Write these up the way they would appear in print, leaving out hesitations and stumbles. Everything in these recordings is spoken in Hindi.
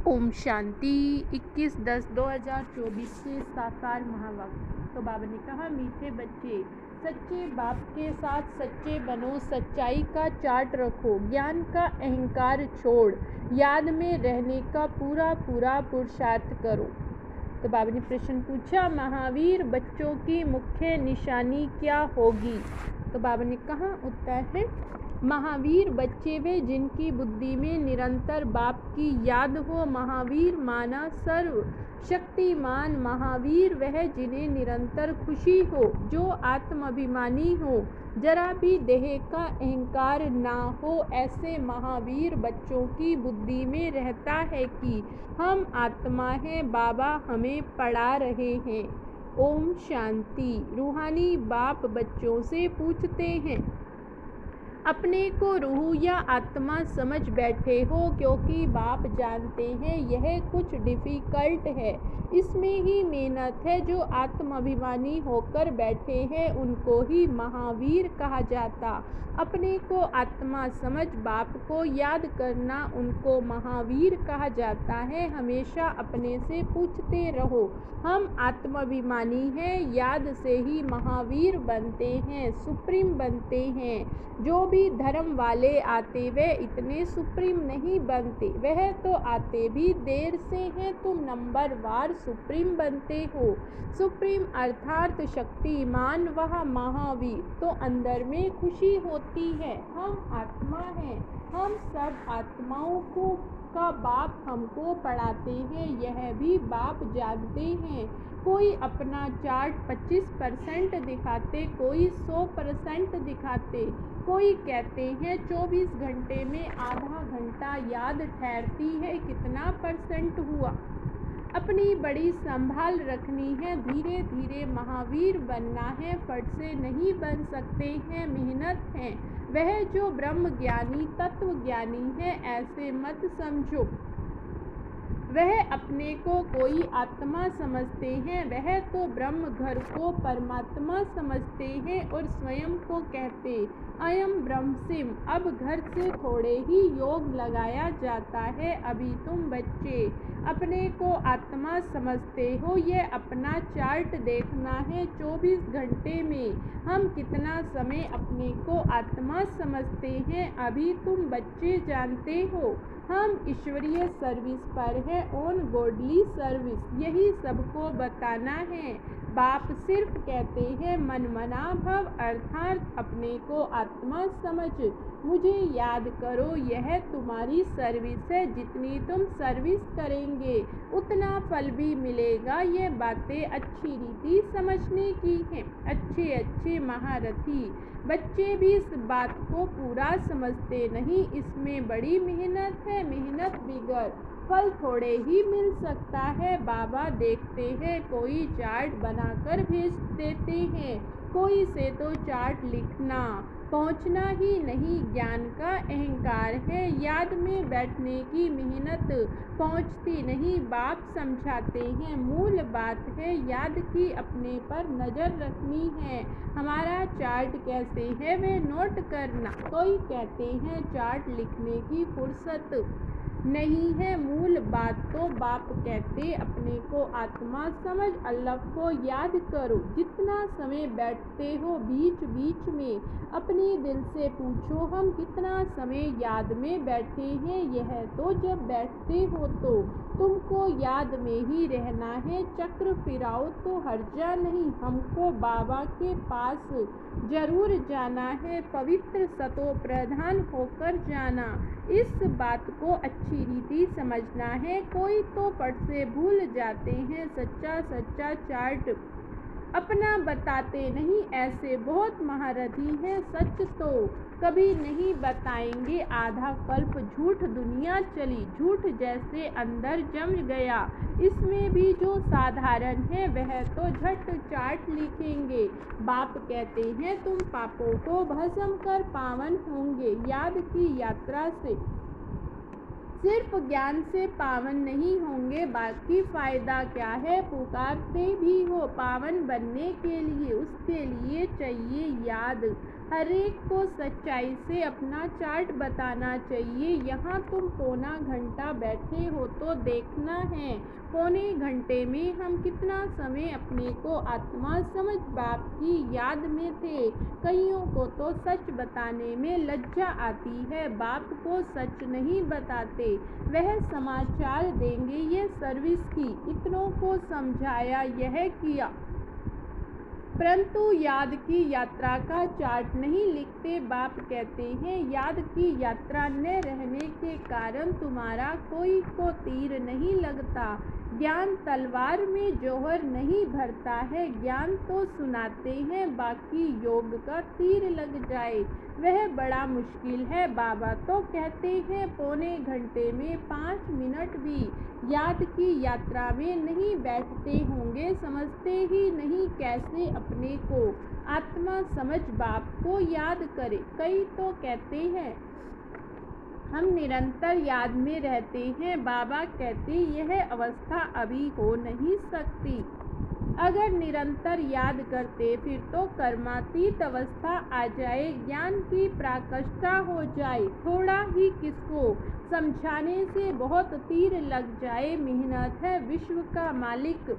ओम शांति। 21/10/2024 से साकार महावाक्य। तो बाबा ने कहा, मीठे बच्चे, सच्चे बाप के साथ सच्चे बनो, सच्चाई का चार्ट रखो, ज्ञान का अहंकार छोड़, याद में रहने का पूरा पूरा पुरुषार्थ करो। तो बाबा ने प्रश्न पूछा, महावीर बच्चों की मुख्य निशानी क्या होगी? तो बाबा ने कहा, उत्तर है, महावीर बच्चे वे जिनकी बुद्धि में निरंतर बाप की याद हो। महावीर माना सर्व शक्तिमान। महावीर वह जिन्हें निरंतर खुशी हो, जो आत्माभिमानी हो, जरा भी देह का अहंकार ना हो। ऐसे महावीर बच्चों की बुद्धि में रहता है कि हम आत्मा हैं, बाबा हमें पढ़ा रहे हैं। ओम शांति। रूहानी बाप बच्चों से पूछते हैं, अपने को रूह या आत्मा समझ बैठे हो? क्योंकि बाप जानते हैं यह कुछ डिफ़िकल्ट है, इसमें ही मेहनत है। जो आत्माभिमानी होकर बैठे हैं उनको ही महावीर कहा जाता। अपने को आत्मा समझ बाप को याद करना उनको महावीर कहा जाता है। हमेशा अपने से पूछते रहो, हम आत्माभिमानी हैं, याद से ही महावीर बनते हैं, सुप्रीम बनते हैं। जो भी धर्म वाले आते वे इतने सुप्रीम नहीं बनते, वह तो आते भी देर से हैं। तुम नंबर वार सुप्रीम बनते हो। सुप्रीम अर्थात शक्तिमान, वह महावीर। तो अंदर में खुशी होती है, हम आत्मा हैं, हम सब आत्माओं को का बाप हमको पढ़ाते हैं, यह भी बाप जानते हैं। कोई अपना चार्ट 25% दिखाते, कोई 100% दिखाते, कोई कहते हैं 24 घंटे में आधा घंटा याद ठहरती है, कितना परसेंट हुआ? अपनी बड़ी संभाल रखनी है, धीरे धीरे महावीर बनना है, फट से नहीं बन सकते हैं, मेहनत है। वह जो ब्रह्म ज्ञानी तत्व ज्ञानी है, ऐसे मत समझो वह अपने को कोई आत्मा समझते हैं, वह तो ब्रह्म घर को परमात्मा समझते हैं और स्वयं को कहते अयम ब्रह्मसिम। अब घर से थोड़े ही योग लगाया जाता है। अभी तुम बच्चे अपने को आत्मा समझते हो, यह अपना चार्ट देखना है। 24 घंटे में हम कितना समय अपने को आत्मा समझते हैं, अभी तुम बच्चे जानते हो। हम ईश्वरीय सर्विस पर है, ऑन गॉडली सर्विस, यही सबको बताना है। बाप सिर्फ कहते हैं मनमना भव, अर्थात अपने को आत्मा समझ, मुझे याद करो, यह तुम्हारी सर्विस है। जितनी तुम सर्विस करेंगे उतना फल भी मिलेगा। ये बातें अच्छी रीति समझने की हैं। अच्छे अच्छे महारथी बच्चे भी इस बात को पूरा समझते नहीं, इसमें बड़ी मेहनत है, मेहनत बिगर फल थोड़े ही मिल सकता है। बाबा देखते हैं, कोई चार्ट बनाकर भेज देते हैं, कोई से तो चार्ट लिखना पहुंचना ही नहीं, ज्ञान का अहंकार है, याद में बैठने की मेहनत पहुंचती नहीं। बाप समझाते हैं, मूल बात है याद की अपने पर नज़र रखनी है। हमारा चार्ट कैसे है वे नोट करना। कोई कहते हैं चार्ट लिखने की फुर्सत नहीं है, मूल बात तो बाप कहते अपने को आत्मा समझ, अल्लाह को याद करो। जितना समय बैठते हो बीच बीच में अपने दिल से पूछो, हम कितना समय याद में बैठे हैं। यह तो जब बैठते हो तो तुमको याद में ही रहना है, चक्र फिराओ तो हर्जा नहीं। हमको बाबा के पास जरूर जाना है, पवित्र सतो प्रधान होकर जाना। इस बात को अच्छी रीति समझना है। कोई तो पट से भूल जाते हैं, सच्चा सच्चा चार्ट अपना बताते नहीं, ऐसे बहुत महारथी हैं, सच तो कभी नहीं बताएंगे। आधा कल्प झूठ दुनिया चली, झूठ जैसे अंदर जम गया, इसमें भी जो साधारण है वह तो झट चार्ट लिखेंगे। बाप कहते हैं तुम पापों को भस्म कर पावन होंगे। याद की यात्रा से सिर्फ ज्ञान से पावन नहीं होंगे, बाकी फ़ायदा क्या है? पुकारते भी हो पावन बनने के लिए, उसके लिए चाहिए याद। हर एक को सच्चाई से अपना चार्ट बताना चाहिए। यहाँ तुम पौना घंटा बैठे हो तो देखना है पौने घंटे में हम कितना समय अपने को आत्मा समझ बाप की याद में थे। कईयों को तो सच बताने में लज्जा आती है, बाप को सच नहीं बताते, वह समाचार देंगे ये सर्विस की। इतनों को समझाया, यह किया, परंतु याद की यात्रा का चार्ट नहीं लिखते। बाप कहते हैं याद की यात्रा न रहने के कारण तुम्हारा कोई को तीर नहीं लगता। ज्ञान तलवार में जौहर नहीं भरता है, ज्ञान तो सुनाते हैं बाकी योग का तीर लग जाए वह बड़ा मुश्किल है। बाबा तो कहते हैं पौने घंटे में 5 मिनट भी याद की यात्रा में नहीं बैठते होंगे, समझते ही नहीं कैसे अपने को आत्मा समझ बाप को याद करे। कई तो कहते हैं हम निरंतर याद में रहते हैं, बाबा कहते यह अवस्था अभी हो नहीं सकती। अगर निरंतर याद करते फिर तो कर्मातीत अवस्था आ जाए, ज्ञान की प्राकष्ठता हो जाए। थोड़ा ही किसको समझाने से बहुत तीर लग जाए। मेहनत है विश्व का मालिक,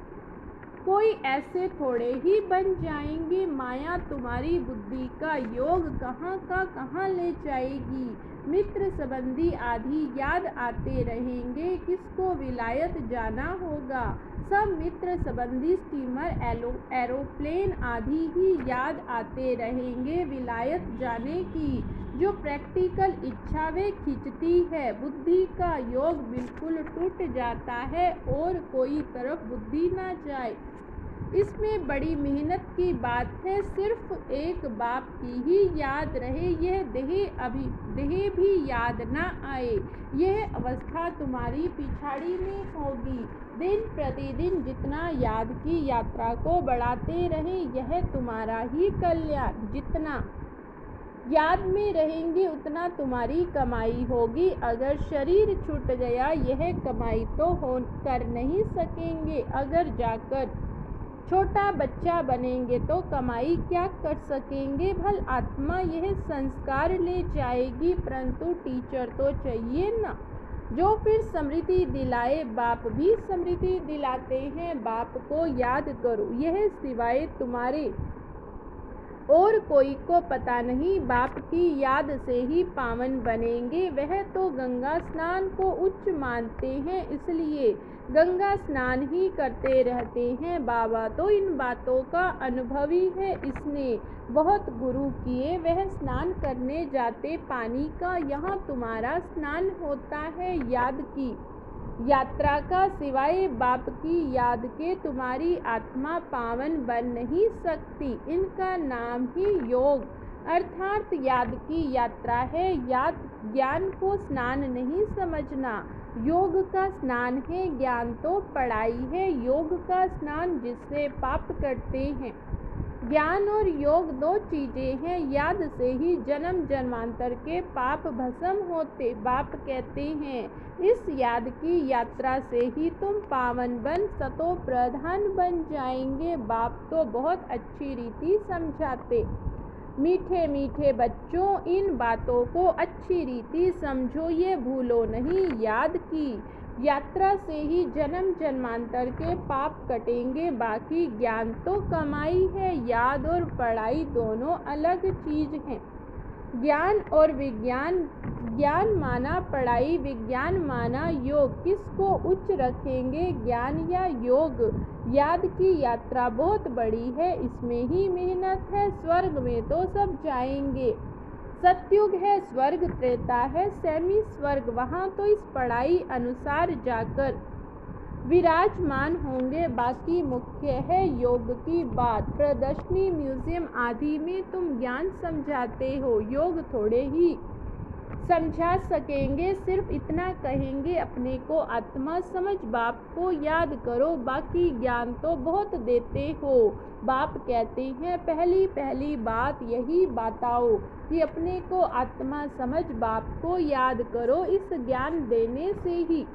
कोई ऐसे थोड़े ही बन जाएंगे। माया तुम्हारी बुद्धि का योग कहाँ का कहाँ ले जाएगी। मित्र संबंधी आदि याद आते रहेंगे, किसको विलायत जाना होगा। सब मित्र संबंधी स्टीमर एरोप्लेन आदि ही याद आते रहेंगे विलायत जाने की। जो प्रैक्टिकल इच्छा वे खींचती है, बुद्धि का योग बिल्कुल टूट जाता है और कोई तरफ बुद्धि ना जाए। इसमें बड़ी मेहनत की बात है, सिर्फ एक बाप की ही याद रहे, यह देह भी याद ना आए। यह अवस्था तुम्हारी पिछाड़ी में होगी। दिन प्रतिदिन जितना याद की यात्रा को बढ़ाते रहें, यह तुम्हारा ही कल्याण। जितना याद में रहेंगे उतना तुम्हारी कमाई होगी। अगर शरीर छूट गया यह कमाई तो कर नहीं सकेंगे। अगर जाकर छोटा बच्चा बनेंगे तो कमाई क्या कर सकेंगे। भल आत्मा यह संस्कार ले जाएगी, परंतु टीचर तो चाहिए ना, जो फिर स्मृति दिलाए। बाप भी स्मृति दिलाते हैं, बाप को याद करो, यह सिवाय तुम्हारे और कोई को पता नहीं। बाप की याद से ही पावन बनेंगे। वह तो गंगा स्नान को उच्च मानते हैं, इसलिए गंगा स्नान ही करते रहते हैं। बाबा तो इन बातों का अनुभवी है, इसने बहुत गुरु किए, वह स्नान करने जाते पानी का। यहाँ तुम्हारा स्नान होता है याद की यात्रा का। सिवाय बाप की याद के तुम्हारी आत्मा पावन बन नहीं सकती। इनका नाम ही योग अर्थात याद की यात्रा है। याद ज्ञान को स्नान नहीं समझना, योग का स्नान है। ज्ञान तो पढ़ाई है, योग का स्नान जिससे पाप करते हैं। ज्ञान और योग दो चीजें हैं, याद से ही जन्म जन्मांतर के पाप भस्म होते। बाप कहते हैं इस याद की यात्रा से ही तुम पावन बन सतो प्रधान बन जाएंगे। बाप तो बहुत अच्छी रीति समझाते। मीठे मीठे बच्चों, इन बातों को अच्छी रीति समझो, ये भूलो नहीं। याद की यात्रा से ही जन्म जन्मांतर के पाप कटेंगे, बाकी ज्ञान तो कमाई है। याद और पढ़ाई दोनों अलग चीज हैं। ज्ञान और विज्ञान, ज्ञान माना पढ़ाई, विज्ञान माना योग। किसको उच्च रखेंगे, ज्ञान या योग। याद की यात्रा बहुत बड़ी है, इसमें ही मेहनत है। स्वर्ग में तो सब जाएंगे, सतयुग है, स्वर्ग त्रेता है, सेमी स्वर्ग, वहाँ तो इस पढ़ाई अनुसार जाकर विराजमान होंगे। बाकी मुख्य है योग की बात। प्रदर्शनी, म्यूजियम आदि में तुम ज्ञान समझाते हो, योग थोड़े ही समझा सकेंगे। सिर्फ इतना कहेंगे अपने को आत्मा समझ बाप को याद करो, बाकी ज्ञान तो बहुत देते हो। बाप कहते हैं पहली पहली बात यही बताओ कि अपने को आत्मा समझ बाप को याद करो। इस ज्ञान देने से ही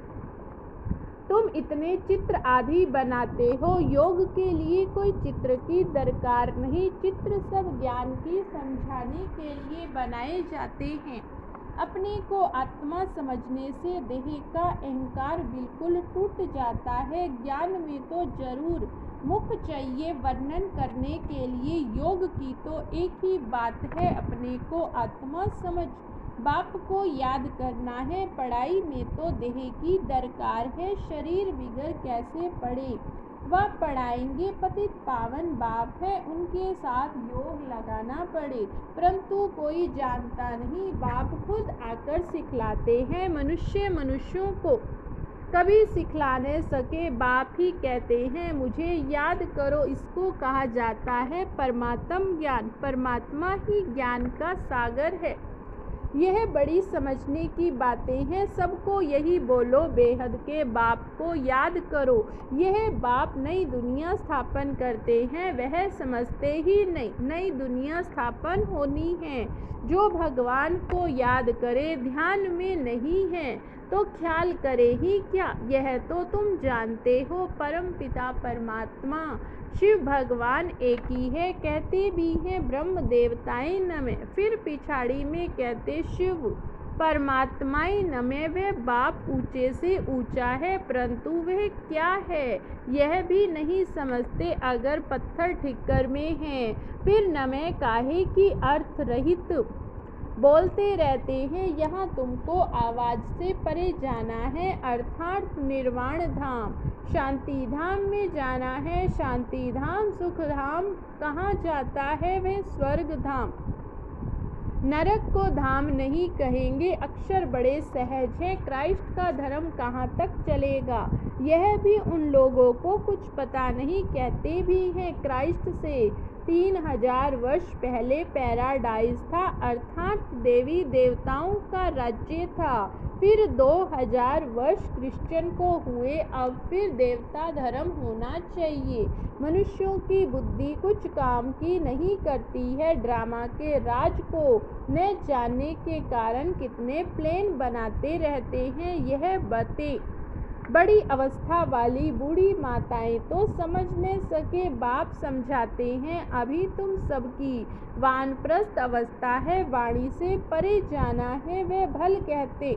तुम इतने चित्र आदि बनाते हो, योग के लिए कोई चित्र की दरकार नहीं। चित्र सब ज्ञान की समझाने के लिए बनाए जाते हैं। अपने को आत्मा समझने से देह का अहंकार बिल्कुल टूट जाता है। ज्ञान में तो जरूर मुख चाहिए वर्णन करने के लिए। योग की तो एक ही बात है, अपने को आत्मा समझ। बाप को याद करना है, पढ़ाई में तो देह की दरकार है। शरीर बिगड़ कैसे पढ़े, वह पढ़ाएंगे। पतित पावन बाप है, उनके साथ योग लगाना पड़े। परंतु कोई जानता नहीं, बाप खुद आकर सिखलाते हैं। मनुष्य मनुष्यों को कभी सिखला न सके, बाप ही कहते हैं मुझे याद करो। इसको कहा जाता है परमात्म ज्ञान। परमात्मा ही ज्ञान का सागर है। यह बड़ी समझने की बातें हैं। सबको यही बोलो, बेहद के बाप को याद करो। यह बाप नई दुनिया स्थापन करते हैं, वह समझते ही नहीं नई दुनिया स्थापन होनी है। जो भगवान को याद करे, ध्यान में नहीं है तो ख्याल करे ही क्या, यह तो तुम जानते हो। परम पिता परमात्मा शिव भगवान एक ही है, कहते भी हैं ब्रह्म देवताएं नमः। फिर पिछाड़ी में कहते शिव परमात्माएं नमः। वह बाप ऊंचे से ऊंचा है, परंतु वह क्या है यह भी नहीं समझते। अगर पत्थर ठिक्कर में है, फिर नमः काहे की अर्थ रहित बोलते रहते हैं। यहाँ तुमको आवाज से परे जाना है, अर्थात निर्वाण धाम शांति धाम में जाना है। शांति धाम सुख धाम कहाँ जाता है, वह स्वर्ग धाम। नरक को धाम नहीं कहेंगे, अक्षर बड़े सहज है। क्राइस्ट का धर्म कहाँ तक चलेगा, यह भी उन लोगों को कुछ पता नहीं। कहते भी हैं क्राइस्ट से 3000 वर्ष पहले पैराडाइज था, अर्थात देवी देवताओं का राज्य था। फिर 2000 वर्ष क्रिश्चियन को हुए, अब फिर देवता धर्म होना चाहिए। मनुष्यों की बुद्धि कुछ काम की नहीं करती है। ड्रामा के राज को न जानने के कारण कितने प्लेन बनाते रहते हैं। यह बातें बड़ी अवस्था वाली बूढ़ी माताएं तो समझ न सके, बाप समझाते हैं। अभी तुम सबकी वानप्रस्थ अवस्था है, वाणी से परे जाना है। वे भल कहते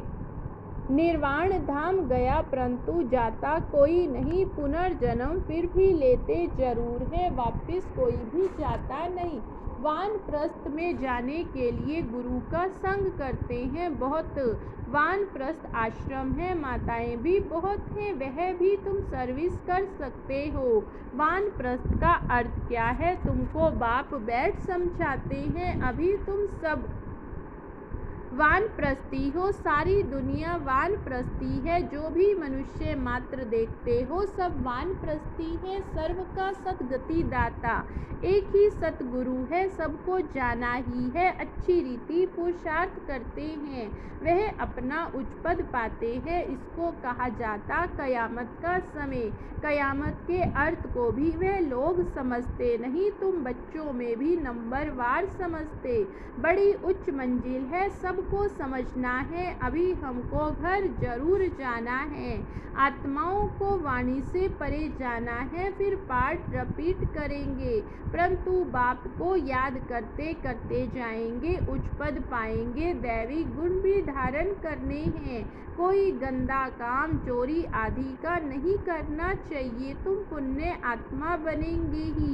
निर्वाण धाम गया, परंतु जाता कोई नहीं। पुनर्जन्म फिर भी लेते जरूर है, वापिस कोई भी जाता नहीं। वानप्रस्थ में जाने के लिए गुरु का संग करते हैं बहुत। वानप्रस्थ आश्रम है, माताएं भी बहुत हैं, वह भी तुम सर्विस कर सकते हो। वानप्रस्थ का अर्थ क्या है, तुमको बाप बैठ समझाते हैं। अभी तुम सब वानप्रस्थी हो, सारी दुनिया वानप्रस्थी है। जो भी मनुष्य मात्र देखते हो, सब वानप्रस्थी है। सर्व का सदगति दाता एक ही सतगुरु है, सबको जाना ही है। अच्छी रीति पुरुषार्थ करते हैं, वह अपना उच्च पद पाते हैं। इसको कहा जाता कयामत का समय। कयामत के अर्थ को भी वे लोग समझते नहीं, तुम बच्चों में भी नंबरवार समझते। बड़ी उच्च मंजिल है, सबको समझना है। अभी हमको घर जरूर जाना है, आत्माओं को वाणी से परे जाना है। फिर पाठ रिपीट करेंगे, परंतु बाप को याद करते करते जाएंगे, उच्च पद पाएंगे। दैवी गुण भी धारण करने हैं, कोई गंदा काम चोरी आदि का नहीं करना चाहिए। तुम पुण्य आत्मा बनेंगे ही,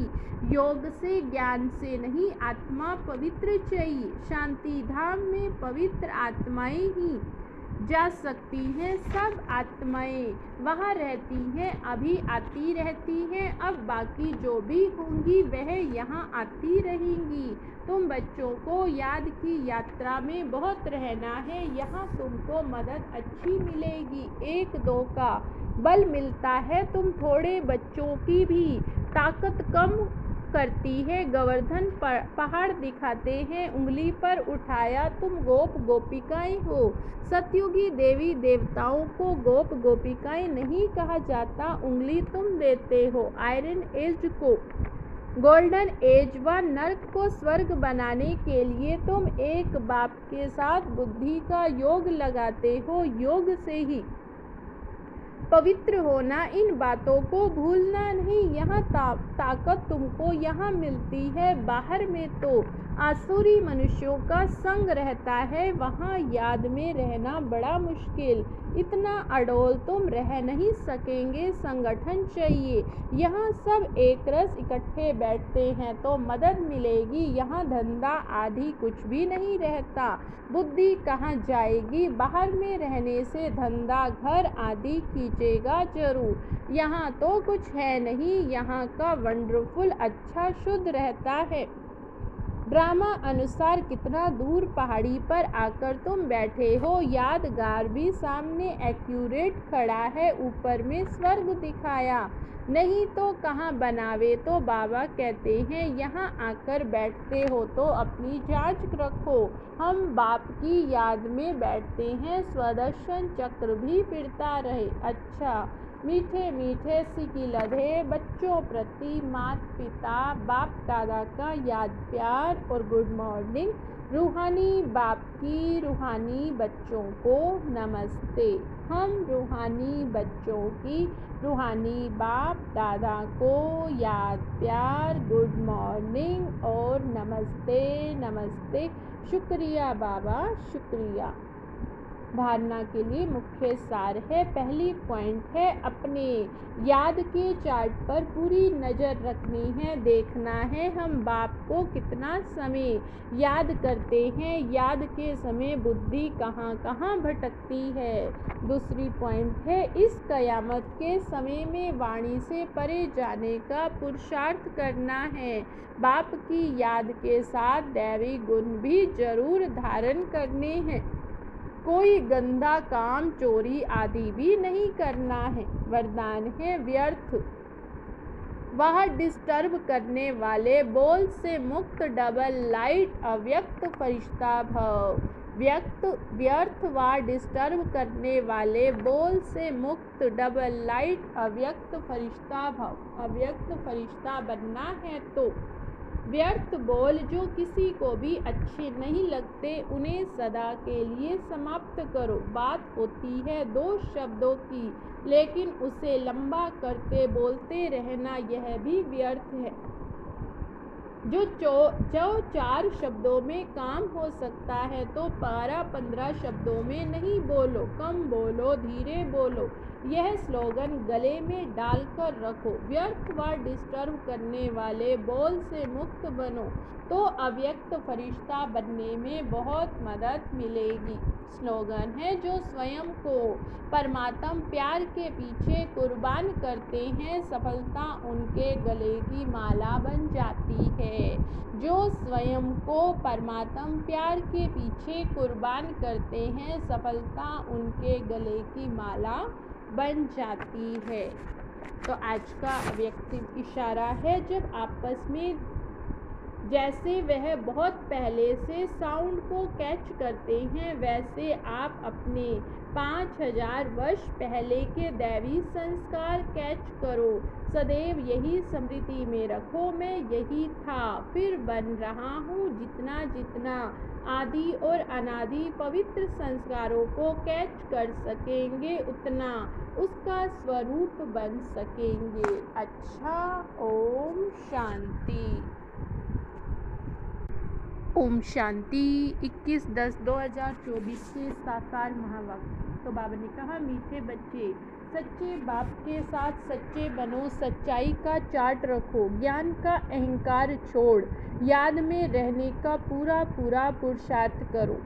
योग से ज्ञान से नहीं। आत्मा पवित्र चाहिए, शांति धाम में पवित्र आत्माएं ही जा सकती हैं। सब आत्माएं वहाँ रहती हैं, अभी आती रहती हैं। अब बाकी जो भी होंगी वह यहाँ आती रहेंगी। तुम बच्चों को याद की यात्रा में बहुत रहना है, यहाँ तुमको मदद अच्छी मिलेगी। 1-2 का बल मिलता है, तुम थोड़े बच्चों की भी ताकत कम करती है। गोवर्धन पहाड़ दिखाते हैं, उंगली पर उठाया तुम गोप गोपिकाएं हो। सतयुगी देवी देवताओं को गोप गोपिकाएं नहीं कहा जाता, उंगली तुम देते हो। आयरन एज को गोल्डन एज व नर्क को स्वर्ग बनाने के लिए तुम एक बाप के साथ बुद्धि का योग लगाते हो। योग से ही पवित्र होना, इन बातों को भूलना नहीं। यहाँ ताकत तुमको यहाँ मिलती है, बाहर में तो आसुरी मनुष्यों का संग रहता है, वहाँ याद में रहना बड़ा मुश्किल। इतना अडोल तुम रह नहीं सकेंगे, संगठन चाहिए। यहाँ सब एक रस इकट्ठे बैठते हैं तो मदद मिलेगी, यहाँ धंधा आदि कुछ भी नहीं रहता। बुद्धि कहाँ जाएगी, बाहर में रहने से धंधा घर आदि खींचेगा जरूर। यहाँ तो कुछ है नहीं, यहाँ का वंडरफुल अच्छा शुद्ध रहता है। ड्रामा अनुसार कितना दूर पहाड़ी पर आकर तुम बैठे हो, यादगार भी सामने एक्यूरेट खड़ा है, ऊपर में स्वर्ग दिखाया नहीं तो कहाँ बनावे। तो बाबा कहते हैं यहाँ आकर बैठते हो तो अपनी जांच रखो। हम बाप की याद में बैठते हैं, स्वदर्शन चक्र भी फिरता रहे। अच्छा, मीठे मीठे सिकी लधे बच्चों प्रति माता पिता बाप दादा का याद प्यार और गुड मॉर्निंग। रूहानी बाप की रूहानी बच्चों को नमस्ते। हम रूहानी बच्चों की रूहानी बाप दादा को याद प्यार, गुड मॉर्निंग और नमस्ते नमस्ते। शुक्रिया बाबा, शुक्रिया। धारणा के लिए मुख्य सार है। पहली पॉइंट है, अपने याद के चार्ट पर पूरी नज़र रखनी है, देखना है हम बाप को कितना समय याद करते हैं, याद के समय बुद्धि कहाँ कहाँ भटकती है। दूसरी पॉइंट है, इस कयामत के समय में वाणी से परे जाने का पुरुषार्थ करना है। बाप की याद के साथ दैवी गुण भी जरूर धारण करने हैं। कोई गंदा काम, चोरी आदि भी नहीं करना है। वरदान है, व्यर्थ वह डिस्टर्ब करने वाले बोल से मुक्त, डबल लाइट अव्यक्त फरिश्ता भव। व्यर्थ व डिस्टर्ब करने वाले बोल से मुक्त, डबल लाइट अव्यक्त फरिश्ता भव। अव्यक्त फरिश्ता बनना है तो व्यर्थ बोल जो किसी को भी अच्छे नहीं लगते, उन्हें सदा के लिए समाप्त करो। बात होती है दो शब्दों की, लेकिन उसे लंबा करते बोलते रहना यह भी व्यर्थ है। जो 4 शब्दों में काम हो सकता है तो 12-15 शब्दों में नहीं बोलो। कम बोलो, धीरे बोलो, यह स्लोगन गले में डालकर रखो। व्यर्थ व डिस्टर्ब करने वाले बोल से मुक्त बनो तो अव्यक्त फरिश्ता बनने में बहुत मदद मिलेगी। स्लोगन है, जो स्वयं को परमात्म प्यार के पीछे कुर्बान करते हैं, सफलता उनके गले की माला बन जाती है। जो स्वयं को परमात्म प्यार के पीछे कुर्बान करते हैं, सफलता उनके गले की माला बन जाती है। तो आज का अव्यक्त इशारा है, जब आपस में जैसे वह बहुत पहले से साउंड को कैच करते हैं, वैसे आप अपने 5000 वर्ष पहले के दैवी संस्कार कैच करो। सदैव यही स्मृति में रखो, मैं यही था, फिर बन रहा हूँ। जितना जितना आदि और अनादि पवित्र संस्कारों को कैच कर सकेंगे, उतना उसका स्वरूप बन सकेंगे। अच्छा, ओम शांति। ओम शांति। 21/10/2024 से साकार महावाक्य। तो बाबा ने कहा, मीठे बच्चे, सच्चे बाप के साथ सच्चे बनो, सच्चाई का चार्ट रखो, ज्ञान का अहंकार छोड़, याद में रहने का पूरा पूरा पुरुषार्थ करो।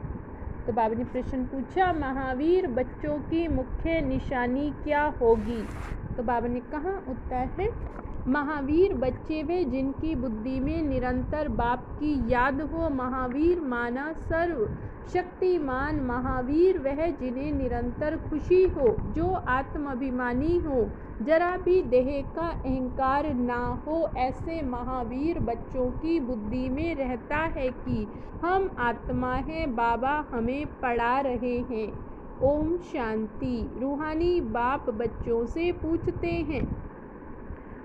तो बाबा ने प्रश्न पूछा, महावीर बच्चों की मुख्य निशानी क्या होगी? तो बाबा ने कहा, उत्तर है, महावीर बच्चे वे जिनकी बुद्धि में निरंतर बाप की याद हो। महावीर माना सर्व शक्तिमान। महावीर वह जिन्हें निरंतर खुशी हो, जो आत्माभिमानी हो, जरा भी देह का अहंकार ना हो। ऐसे महावीर बच्चों की बुद्धि में रहता है कि हम आत्मा हैं, बाबा हमें पढ़ा रहे हैं। ओम शांति। रूहानी बाप बच्चों से पूछते हैं,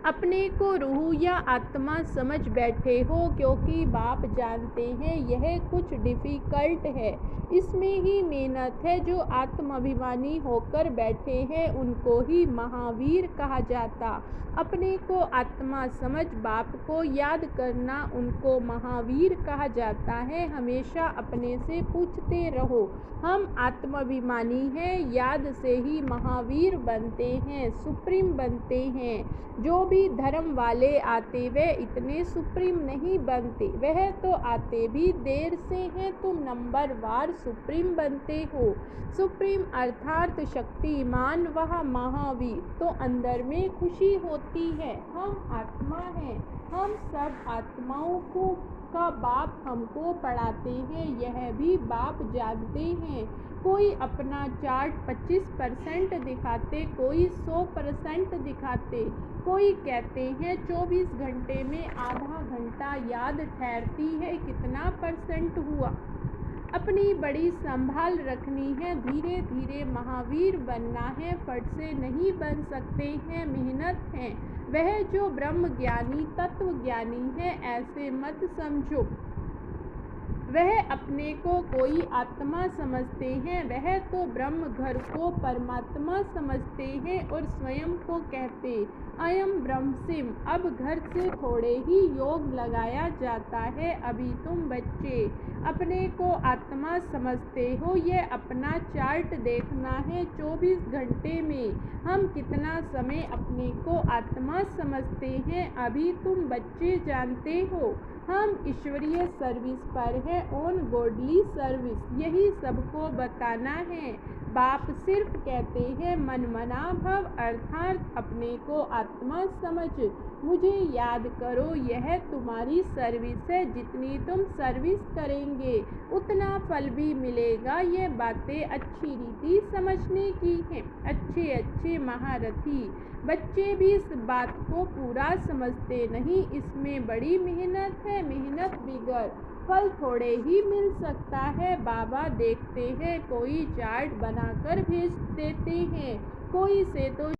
अपने को रूह या आत्मा समझ बैठे हो, क्योंकि बाप जानते हैं यह कुछ डिफ़िकल्ट है, इसमें ही मेहनत है। जो आत्माभिमानी होकर बैठे हैं उनको ही महावीर कहा जाता। अपने को आत्मा समझ बाप को याद करना उनको महावीर कहा जाता है। हमेशा अपने से पूछते रहो, हम आत्माभिमानी हैं, याद से ही महावीर बनते हैं, सुप्रीम बनते हैं। जो भी धर्म वाले आते वे इतने सुप्रीम नहीं बनते, वह तो आते भी देर से हैं। तुम नंबर वार सुप्रीम बनते हो। सुप्रीम अर्थात शक्तिमान वह महावीर, तो अंदर में खुशी होती है। हम आत्मा हैं, हम सब आत्माओं को का बाप हमको पढ़ाते हैं, यह भी बाप जानते हैं। कोई अपना चार्ट 25% दिखाते, कोई 100% दिखाते, कोई कहते हैं 24 घंटे में आधा घंटा याद ठहरती है, कितना परसेंट हुआ। अपनी बड़ी संभाल रखनी है, धीरे धीरे महावीर बनना है, फट से नहीं बन सकते हैं, मेहनत है। वह जो ब्रह्म ज्ञानी तत्व ज्ञानी है, ऐसे मत समझो वह अपने को कोई आत्मा समझते हैं, वह तो ब्रह्म घर को परमात्मा समझते हैं और स्वयं को कहते अयम ब्रह्मसिम। अब घर से थोड़े ही योग लगाया जाता है। अभी तुम बच्चे अपने को आत्मा समझते हो, ये अपना चार्ट देखना है। 24 घंटे में हम कितना समय अपने को आत्मा समझते हैं, अभी तुम बच्चे जानते हो। हम ईश्वरीय सर्विस पर है, ऑन गॉडली सर्विस, यही सबको बताना है। बाप सिर्फ कहते हैं मनमना भव, अर्थात अपने को आत्मा समझ, मुझे याद करो, यह तुम्हारी सर्विस है। जितनी तुम सर्विस करेंगे उतना फल भी मिलेगा। ये बातें अच्छी रीति समझने की हैं। अच्छे अच्छे महारथी बच्चे भी इस बात को पूरा समझते नहीं, इसमें बड़ी मेहनत है, मेहनत बिगड़ फल थोड़े ही मिल सकता है। बाबा देखते हैं कोई चार्ट बनाकर भेज देते हैं, कोई से तो